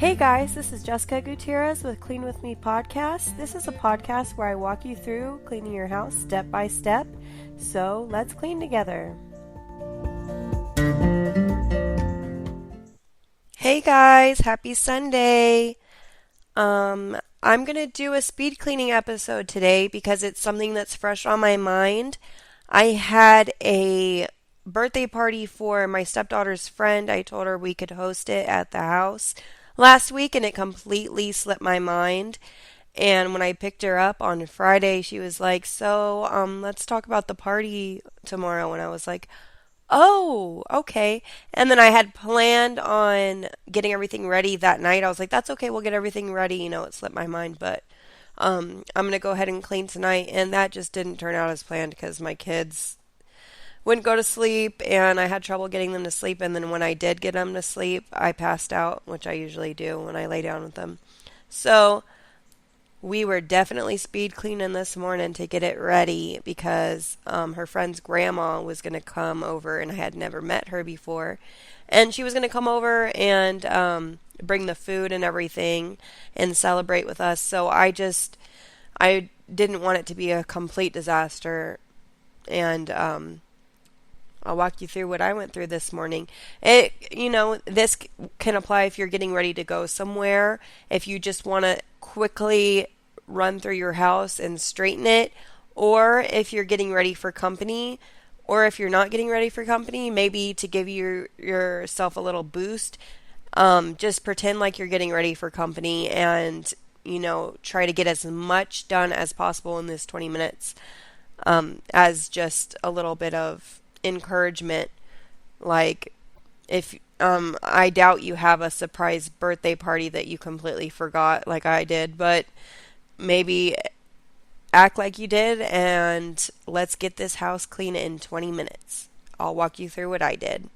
Hey guys, this is Jessica Gutierrez with Clean With Me podcast. This is a podcast where I walk you through cleaning your house step by step. So let's clean together. Hey guys, happy Sunday. I'm going to do a speed cleaning episode today because it's something that's fresh on my mind. I had a birthday party for my stepdaughter's friend. I told her we could host it at the house last week and it completely slipped my mind. And when I picked her up on Friday, she was like, "So, let's talk about the party tomorrow." And I was like, "Oh, okay." And then I had planned on getting everything ready that night. I was like, "That's okay, we'll get everything ready." It slipped my mind, but I'm gonna go ahead and clean tonight. And that just didn't turn out as planned because my kids wouldn't go to sleep and I had trouble getting them to sleep. And then when I did get them to sleep, I passed out, which I usually do when I lay down with them. So we were definitely speed cleaning this morning to get it ready because her friend's grandma was going to come over and I had never met her before. And she was going to come over and bring the food and everything and celebrate with us. So I didn't want it to be a complete disaster. And I'll walk you through what I went through this morning. This can apply if you're getting ready to go somewhere. If you just want to quickly run through your house and straighten it, or if you're getting ready for company, or if you're not getting ready for company, maybe to give yourself a little boost. Just pretend like you're getting ready for company and, try to get as much done as possible in this 20 minutes as just a little bit of encouragement. Like if I doubt you have a surprise birthday party that you completely forgot like I did, but maybe act like you did and let's get this house clean in 20 minutes. I'll walk you through what I did.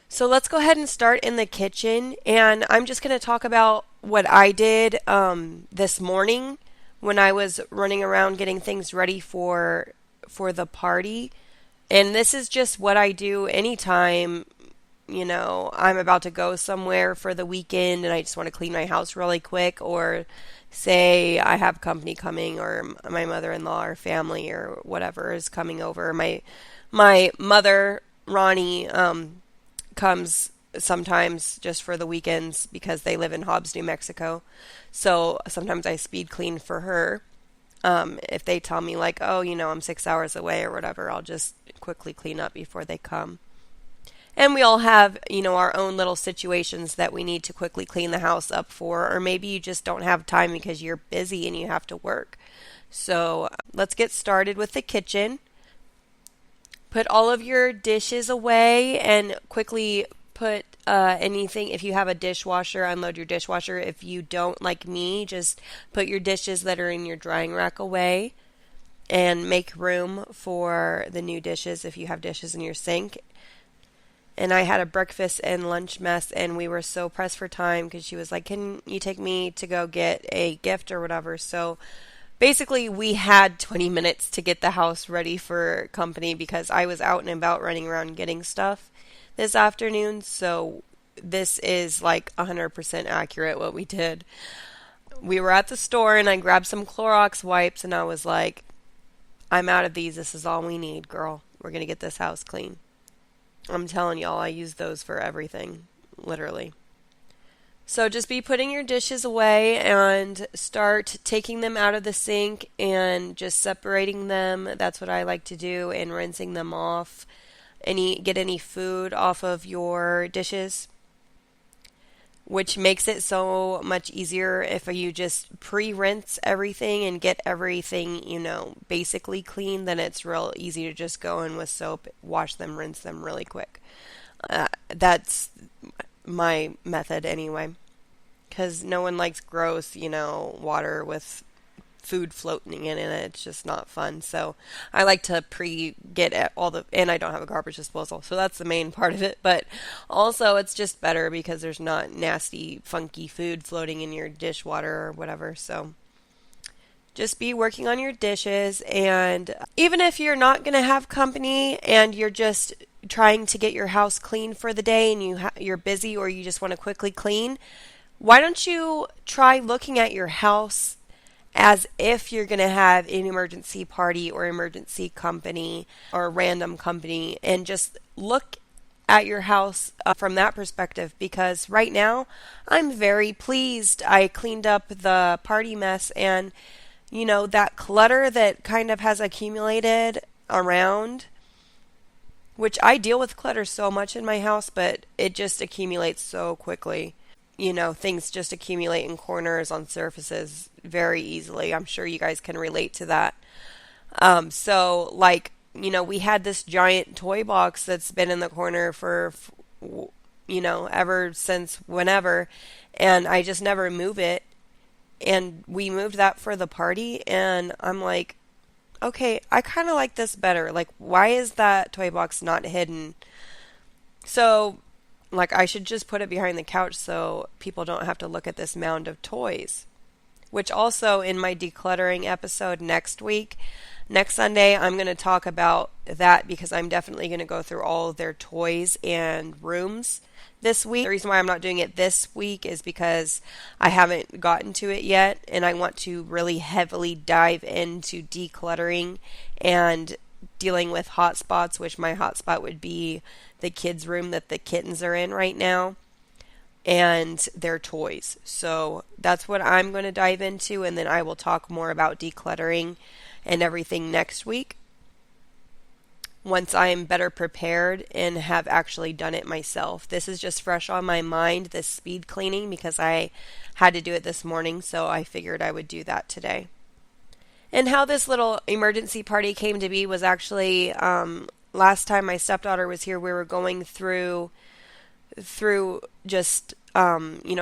So let's go ahead and start in the kitchen, and I'm just going to talk about what I did this morning when I was running around getting things ready for the party. And this is just what I do anytime, I'm about to go somewhere for the weekend and I just want to clean my house really quick, or say I have company coming, or my mother-in-law or family or whatever is coming over. My mother, Ronnie, comes sometimes just for the weekends because they live in Hobbs, New Mexico. So sometimes I speed clean for her. If they tell me like, "Oh, I'm 6 hours away," or whatever, I'll just quickly clean up before they come. And we all have, our own little situations that we need to quickly clean the house up for, or maybe you just don't have time because you're busy and you have to work. So let's get started with the kitchen. Put all of your dishes away and quickly put anything. If you have a dishwasher, unload your dishwasher. If you don't, like me, just put your dishes that are in your drying rack away and make room for the new dishes if you have dishes in your sink. And I had a breakfast and lunch mess, and we were so pressed for time because she was like, "Can you take me to go get a gift or whatever?" So basically, we had 20 minutes to get the house ready for company because I was out and about running around getting stuff this afternoon. So this is like 100% accurate what we did. We were at the store and I grabbed some Clorox wipes and I was like, "I'm out of these. This is all we need, girl. We're going to get this house clean." I'm telling y'all, I use those for everything, literally. So just be putting your dishes away and start taking them out of the sink and just separating them. That's what I like to do, and rinsing them off. Get any food off of your dishes, which makes it so much easier if you just pre-rinse everything and get everything, basically clean. Then it's real easy to just go in with soap, wash them, rinse them really quick. That's my method anyway, because no one likes gross, water with food floating in it. It's just not fun. So I like to get and I don't have a garbage disposal. So that's the main part of it. But also it's just better because there's not nasty, funky food floating in your dishwater or whatever. So just be working on your dishes. And even if you're not going to have company and you're just trying to get your house clean for the day and you're busy, or you just want to quickly clean, Why don't you try looking at your house as if you're going to have an emergency party or emergency company or a random company, and just look at your house from that perspective, because right now I'm very pleased. I cleaned up the party mess, and that clutter that kind of has accumulated around, which I deal with clutter so much in my house, but it just accumulates so quickly. Things just accumulate in corners on surfaces very easily. I'm sure you guys can relate to that. So like, we had this giant toy box that's been in the corner for, ever since whenever, and I just never move it. And we moved that for the party, and I'm like, okay, I kind of like this better. Like, why is that toy box not hidden? So, like, I should just put it behind the couch so people don't have to look at this mound of toys. Which also, in my decluttering episode next Sunday, I'm going to talk about that, because I'm definitely going to go through all of their toys and rooms this week. The reason why I'm not doing it this week is because I haven't gotten to it yet, and I want to really heavily dive into decluttering and dealing with hotspots, which my hotspot would be the kids' room that the kittens are in right now, and their toys. So that's what I'm going to dive into, and then I will talk more about decluttering and everything next week once I'm better prepared and have actually done it myself. This is just fresh on my mind, this speed cleaning, because I had to do it this morning, so I figured I would do that today. And how this little emergency party came to be was actually last time my stepdaughter was here, we were going through just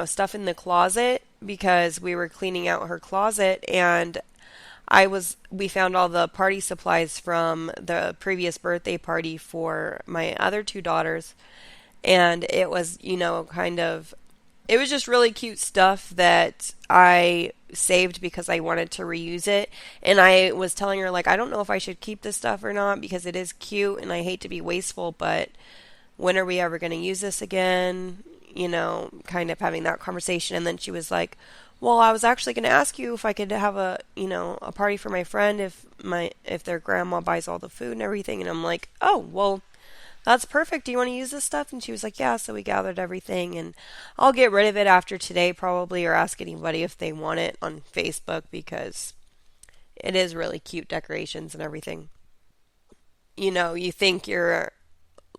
stuff in the closet, because we were cleaning out her closet, and we found all the party supplies from the previous birthday party for my other two daughters, and it was it was just really cute stuff that I saved because I wanted to reuse it. And I was telling her, like, I don't know if I should keep this stuff or not, because it is cute and I hate to be wasteful, but when are we ever going to use this again? Kind of having that conversation. And then she was like, well, I was actually going to ask you if I could have a party for my friend if their grandma buys all the food and everything. And I'm like, oh, well, that's perfect. Do you want to use this stuff? And she was like, yeah. So we gathered everything, and I'll get rid of it after today probably, or ask anybody if they want it on Facebook, because it is really cute decorations and everything. You think you're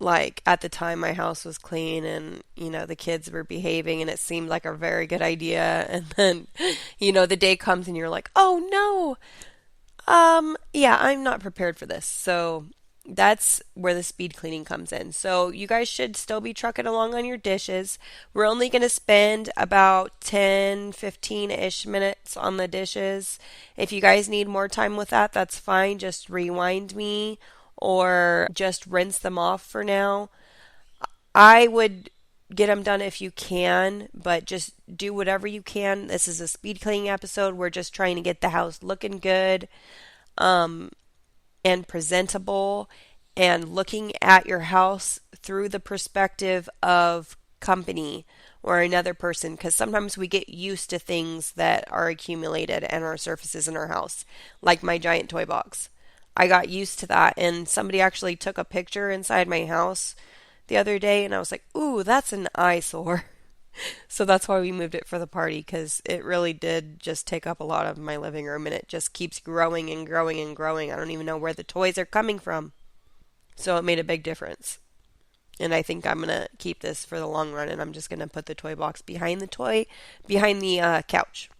like, at the time my house was clean, and the kids were behaving, and it seemed like a very good idea, and then the day comes and you're like, oh no, yeah, I'm not prepared for this. So that's where the speed cleaning comes in. So you guys should still be trucking along on your dishes. We're only going to spend about 10-15-ish minutes on the dishes. If you guys need more time with that, that's fine. Just rewind me or just rinse them off for now. I would get them done if you can, but just do whatever you can. This is a speed cleaning episode. We're just trying to get the house looking good, and presentable, and looking at your house through the perspective of company or another person, because sometimes we get used to things that are accumulated and our surfaces in our house, like my giant toy box. I got used to that, and somebody actually took a picture inside my house the other day, and I was like, ooh, that's an eyesore. So that's why we moved it for the party, because it really did just take up a lot of my living room, and it just keeps growing and growing and growing. I don't even know where the toys are coming from. So it made a big difference. And I think I'm going to keep this for the long run, and I'm just going to put the toy box behind the couch.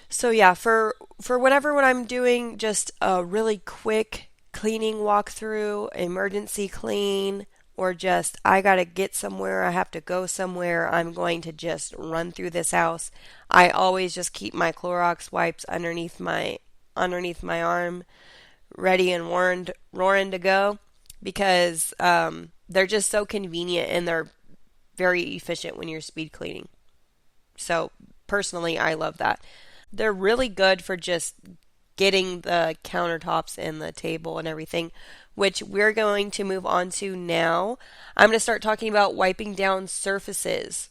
So yeah, for whatever what I'm doing, just a really quick cleaning walkthrough, emergency clean, or just I gotta get somewhere, I have to go somewhere, I'm going to just run through this house. I always just keep my Clorox wipes underneath my arm, ready and roaring to go, because they're just so convenient, and they're very efficient when you're speed cleaning. So personally, I love that. They're really good for just getting the countertops and the table and everything, which we're going to move on to now. I'm going to start talking about wiping down surfaces.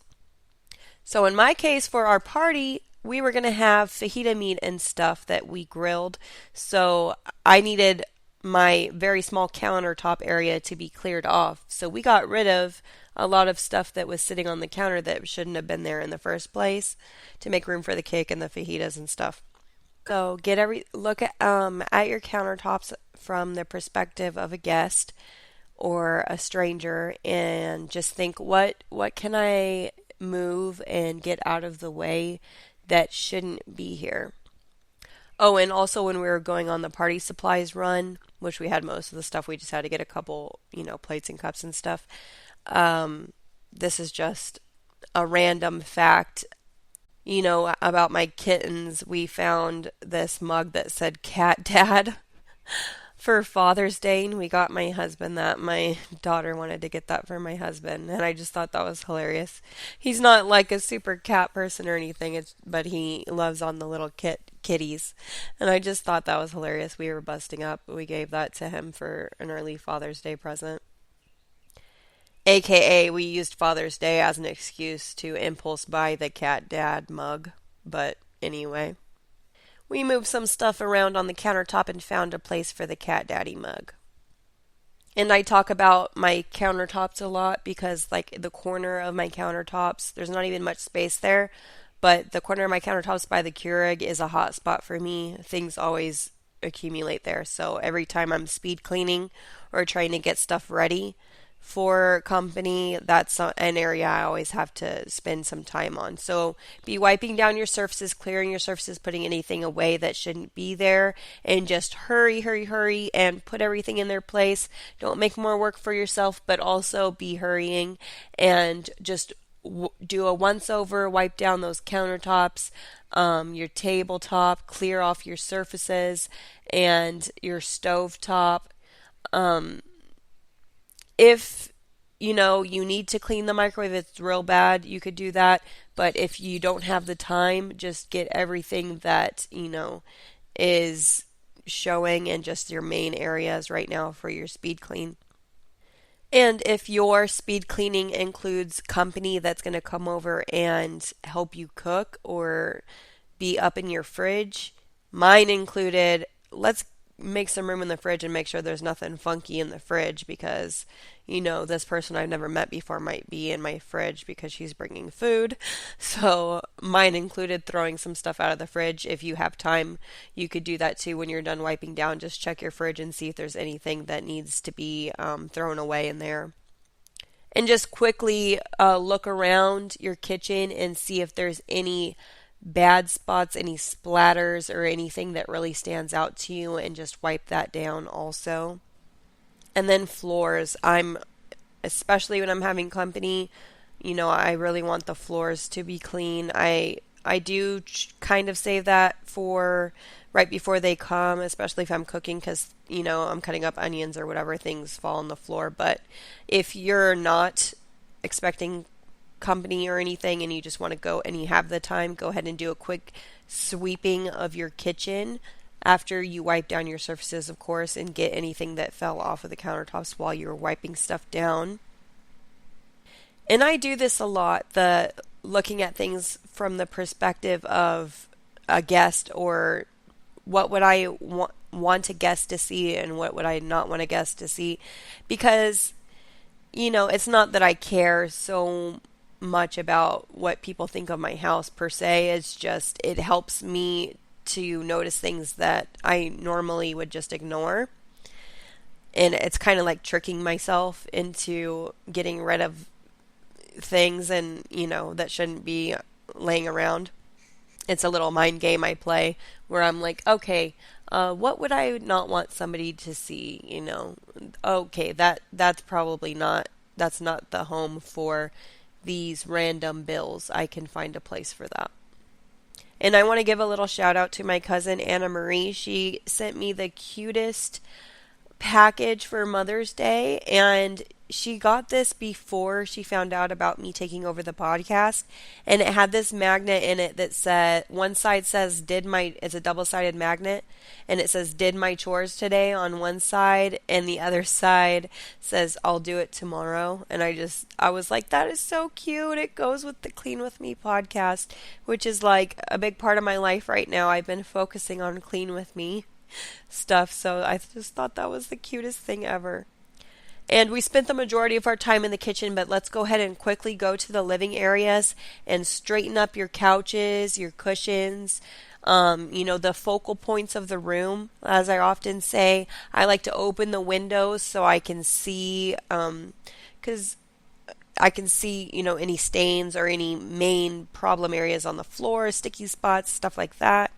So in my case, for our party, we were going to have fajita meat and stuff that we grilled. So I needed my very small countertop area to be cleared off. So we got rid of a lot of stuff that was sitting on the counter that shouldn't have been there in the first place to make room for the cake and the fajitas and stuff. So look at your countertops from the perspective of a guest or a stranger and just think what can I move and get out of the way that shouldn't be here. Oh, and also when we were going on the party supplies run, which we had most of the stuff, we just had to get a couple, plates and cups and stuff. This is just a random fact. About my kittens, we found this mug that said Cat Dad for Father's Day, and we got my husband that. My daughter wanted to get that for my husband, and I just thought that was hilarious. He's not like a super cat person or anything, but he loves on the little kitties, and I just thought that was hilarious. We were busting up. We gave that to him for an early Father's Day present. AKA, we used Father's Day as an excuse to impulse buy the Cat Dad mug. But anyway, we moved some stuff around on the countertop and found a place for the Cat Daddy mug. And I talk about my countertops a lot because, like, the corner of my countertops, there's not even much space there, but the corner of my countertops by the Keurig is a hot spot for me. Things always accumulate there. So every time I'm speed cleaning or trying to get stuff ready for company, that's an area I always have to spend some time on. So be wiping down your surfaces, clearing your surfaces, putting anything away that shouldn't be there, and just hurry, hurry, hurry, and put everything in their place. Don't make more work for yourself, but also be hurrying and just do a once over, wipe down those countertops, your tabletop, clear off your surfaces, and your stove top. If you need to clean the microwave, it's real bad, you could do that. But if you don't have the time, just get everything that, is showing in just your main areas right now for your speed clean. And if your speed cleaning includes company that's going to come over and help you cook or be up in your fridge, mine included, let's make some room in the fridge and make sure there's nothing funky in the fridge because, this person I've never met before might be in my fridge because she's bringing food. So mine included throwing some stuff out of the fridge. If you have time, you could do that too when you're done wiping down. Just check your fridge and see if there's anything that needs to be thrown away in there. And just quickly look around your kitchen and see if there's any bad spots, any splatters, or anything that really stands out to you, and just wipe that down also. And then floors. Especially when I'm having company, I really want the floors to be clean. I do kind of save that for right before they come, especially if I'm cooking because, I'm cutting up onions or whatever, things fall on the floor. But if you're not expecting company or anything and you just want to go and you have the time, go ahead and do a quick sweeping of your kitchen after you wipe down your surfaces, of course, and get anything that fell off of the countertops while you were wiping stuff down. And I do this a lot, the looking at things from the perspective of a guest, or what would I want a guest to see and what would I not want a guest to see, because it's not that I care so much about what people think of my house per se. It's just it helps me to notice things that I normally would just ignore. And it's kind of like tricking myself into getting rid of things and, that shouldn't be laying around. It's a little mind game I play where I'm like, okay, what would I not want somebody to see? Okay, that's probably not, that's not the home for these random bills. I can find a place for that. And I want to give a little shout out to my cousin Anna Marie. She sent me the cutest package for Mother's Day, and she got this before she found out about me taking over the podcast, and it had this magnet in it that said, one side says it's a double-sided magnet, and it says did my chores today on one side, and the other side says I'll do it tomorrow. And I was like, that is so cute. It goes with the Clean With Me podcast, which is like a big part of my life right now. I've been focusing on Clean With Me stuff. So I just thought that was the cutest thing ever. And we spent the majority of our time in the kitchen, but let's go ahead and quickly go to the living areas and straighten up your couches, your cushions, the focal points of the room. As I often say, I like to open the windows so I can see, because I can see, any stains or any main problem areas on the floor, sticky spots, stuff like that.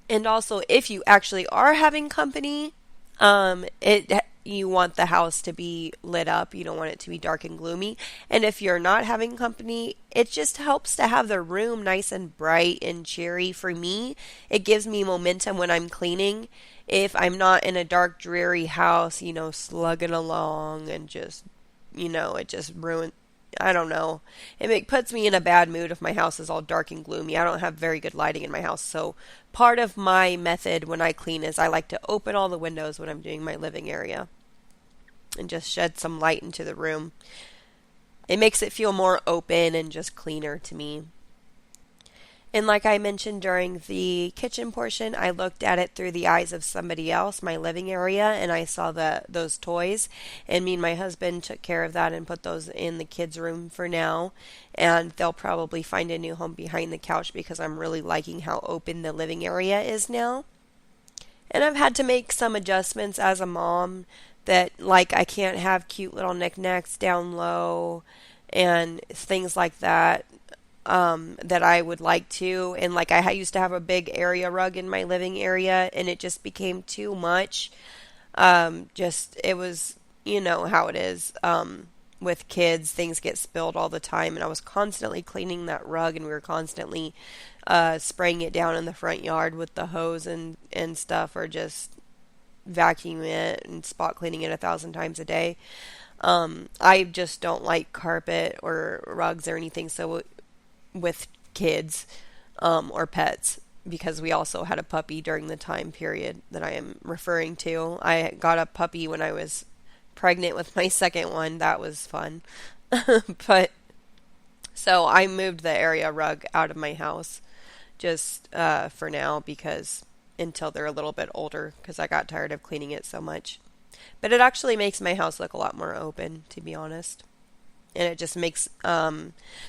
And also, if you actually are having company, it you want the house to be lit up. You don't want it to be dark and gloomy. And if you're not having company, it just helps to have the room nice and bright and cheery. For me, it gives me momentum when I'm cleaning. If I'm not in a dark, dreary house, slugging along and just, it just ruins. I don't know. Puts me in a bad mood if my house is all dark and gloomy. I don't have very good lighting in my house. So part of my method when I clean is I like to open all the windows when I'm doing my living area and just shed some light into the room. It makes it feel more open and just cleaner to me. And like I mentioned during the kitchen portion, I looked at it through the eyes of somebody else, my living area, and I saw those toys. And me and my husband took care of that and put those in the kids' room for now. And they'll probably find a new home behind the couch because I'm really liking how open the living area is now. And I've had to make some adjustments as a mom that, like, I can't have cute little knickknacks down low and things like that. That I would like to. And like I used to have a big area rug in my living area and it just became too much. It was, how it is. With kids, things get spilled all the time and I was constantly cleaning that rug and we were constantly spraying it down in the front yard with the hose and stuff, or just vacuuming it and spot cleaning it 1,000 times a day. I just don't like carpet or rugs or anything. So with kids or pets, because we also had a puppy during the time period that I am referring to. I got a puppy when I was pregnant with my second one. That was fun. But so I moved the area rug out of my house just for now, because until they're a little bit older, because I got tired of cleaning it so much. But it actually makes my house look a lot more open, to be honest. And it just makes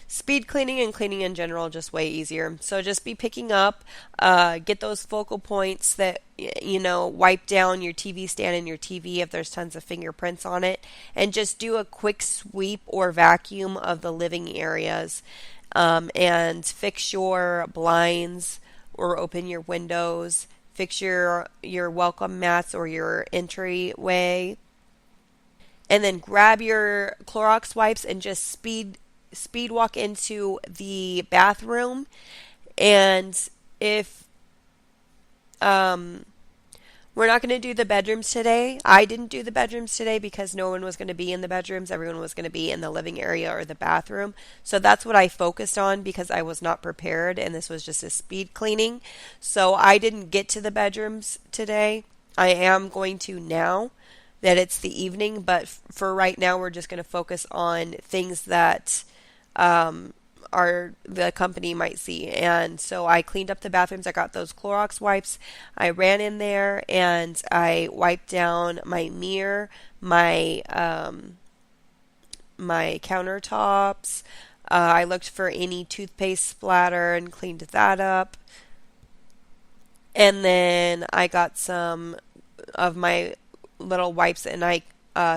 speed cleaning and cleaning in general just way easier. So just be picking up, get those focal points that, wipe down your TV stand and your TV if there's tons of fingerprints on it, and just do a quick sweep or vacuum of the living areas, and fix your blinds or open your windows, fix your welcome mats or your entryway. And then grab your Clorox wipes and just speed walk into the bathroom. And if we're not going to do the bedrooms today, I didn't do the bedrooms today because no one was going to be in the bedrooms. Everyone was going to be in the living area or the bathroom. So that's what I focused on because I was not prepared and this was just a speed cleaning. So I didn't get to the bedrooms today. I am going to now that it's the evening, but for right now we're just going to focus on things that the company might see. And so I cleaned up the bathrooms. I got those Clorox wipes. I ran in there and I wiped down my mirror, my countertops. I looked for any toothpaste splatter and cleaned that up. And then I got some of my little wipes and I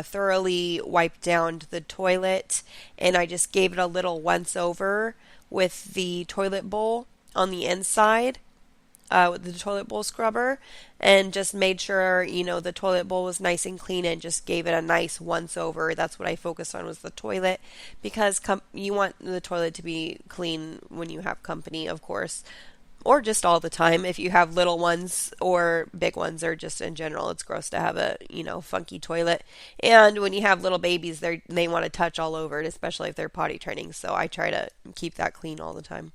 thoroughly wiped down the toilet, and I just gave it a little once over with the toilet bowl on the inside, with the toilet bowl scrubber, and just made sure the toilet bowl was nice and clean and just gave it a nice once over. That's what I focused on, was the toilet, because you want the toilet to be clean when you have company, of course, or just all the time. If you have little ones or big ones, or just in general, it's gross to have a, funky toilet. And when you have little babies, they want to touch all over it, especially if they're potty training. So I try to keep that clean all the time.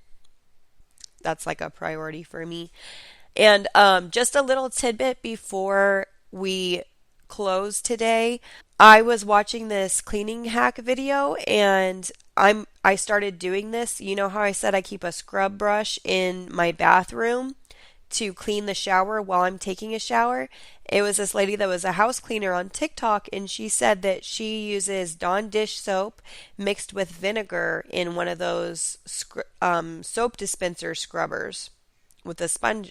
That's like a priority for me. And just a little tidbit before we close today. I was watching this cleaning hack video and I started doing this. You know how I said I keep a scrub brush in my bathroom to clean the shower while I'm taking a shower? It was this lady that was a house cleaner on TikTok, and she said that she uses Dawn dish soap mixed with vinegar in one of those soap dispenser scrubbers with the sponge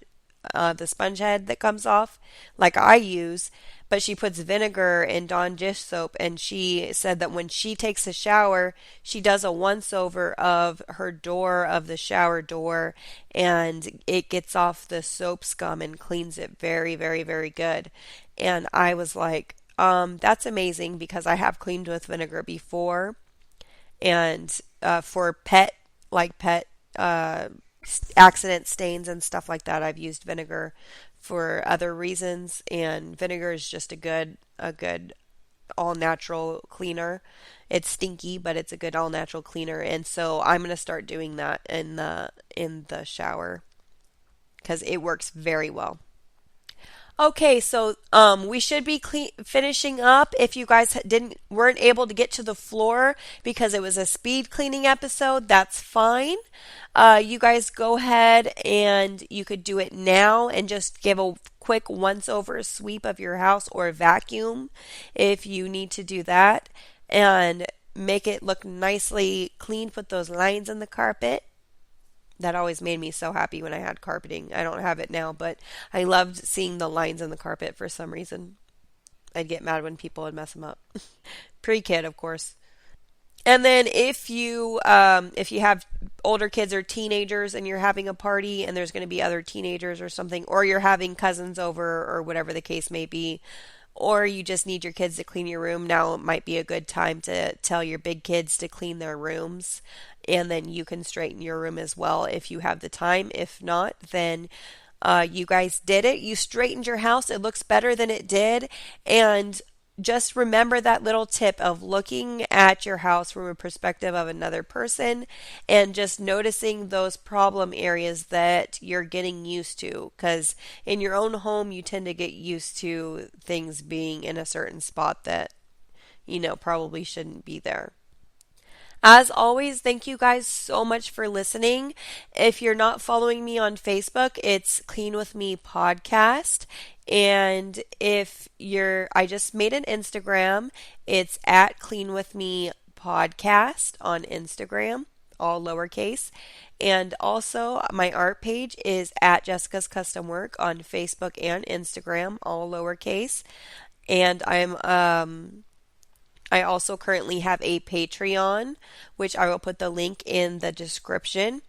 head that comes off, like I use. But she puts vinegar in Dawn dish soap, and she said that when she takes a shower, she does a once over of her door, of the shower door, and it gets off the soap scum and cleans it very, very, very good. And I was like, that's amazing, because I have cleaned with vinegar before, and for pet accident stains and stuff like that, I've used vinegar for other reasons, and vinegar is just a good all natural cleaner. It's stinky, but it's a good all natural cleaner, and so I'm gonna start doing that in the shower because it works very well. Okay, so we should be finishing up. If you guys weren't able to get to the floor because it was a speed cleaning episode, that's fine. You guys go ahead and you could do it now and just give a quick once over sweep of your house or vacuum if you need to do that, and make it look nicely clean. Put those lines in the carpet. That always made me so happy when I had carpeting. I don't have it now, but I loved seeing the lines in the carpet for some reason. I'd get mad when people would mess them up. Pre-kid, of course. And then if you have older kids or teenagers and you're having a party and there's going to be other teenagers or something, or you're having cousins over or whatever the case may be, or you just need your kids to clean your room, now might be a good time to tell your big kids to clean their rooms, and then you can straighten your room as well if you have the time. If not, then you guys did it. You straightened your house. It looks better than it did. And just remember that little tip of looking at your house from a perspective of another person and just noticing those problem areas that you're getting used to. Because in your own home, you tend to get used to things being in a certain spot that, probably shouldn't be there. As always, thank you guys so much for listening. If you're not following me on Facebook, it's Clean With Me Podcast. And I just made an Instagram. It's at Clean With Me Podcast on Instagram, all lowercase. And also, my art page is at Jessica's Custom Work on Facebook and Instagram, all lowercase. And I also currently have a Patreon, which I will put the link in the description.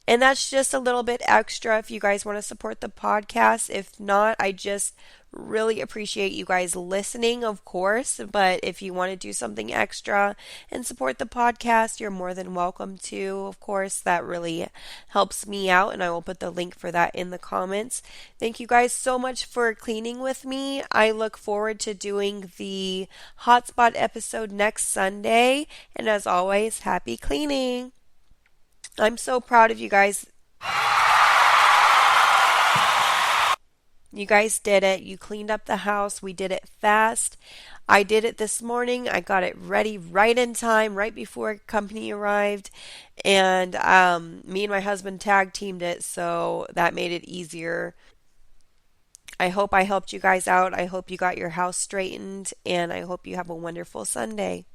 And that's just a little bit extra if you guys want to support the podcast. If not, I just really appreciate you guys listening, of course. But if you want to do something extra and support the podcast, you're more than welcome to. Of course, that really helps me out, and I will put the link for that in the comments. Thank you guys so much for cleaning with me. I look forward to doing the hotspot episode next Sunday. And as always, happy cleaning. I'm so proud of you guys. You guys did it. You cleaned up the house. We did it fast. I did it this morning. I got it ready right in time, right before company arrived. And me and my husband tag teamed it, so that made it easier. I hope I helped you guys out. I hope you got your house straightened, and I hope you have a wonderful Sunday.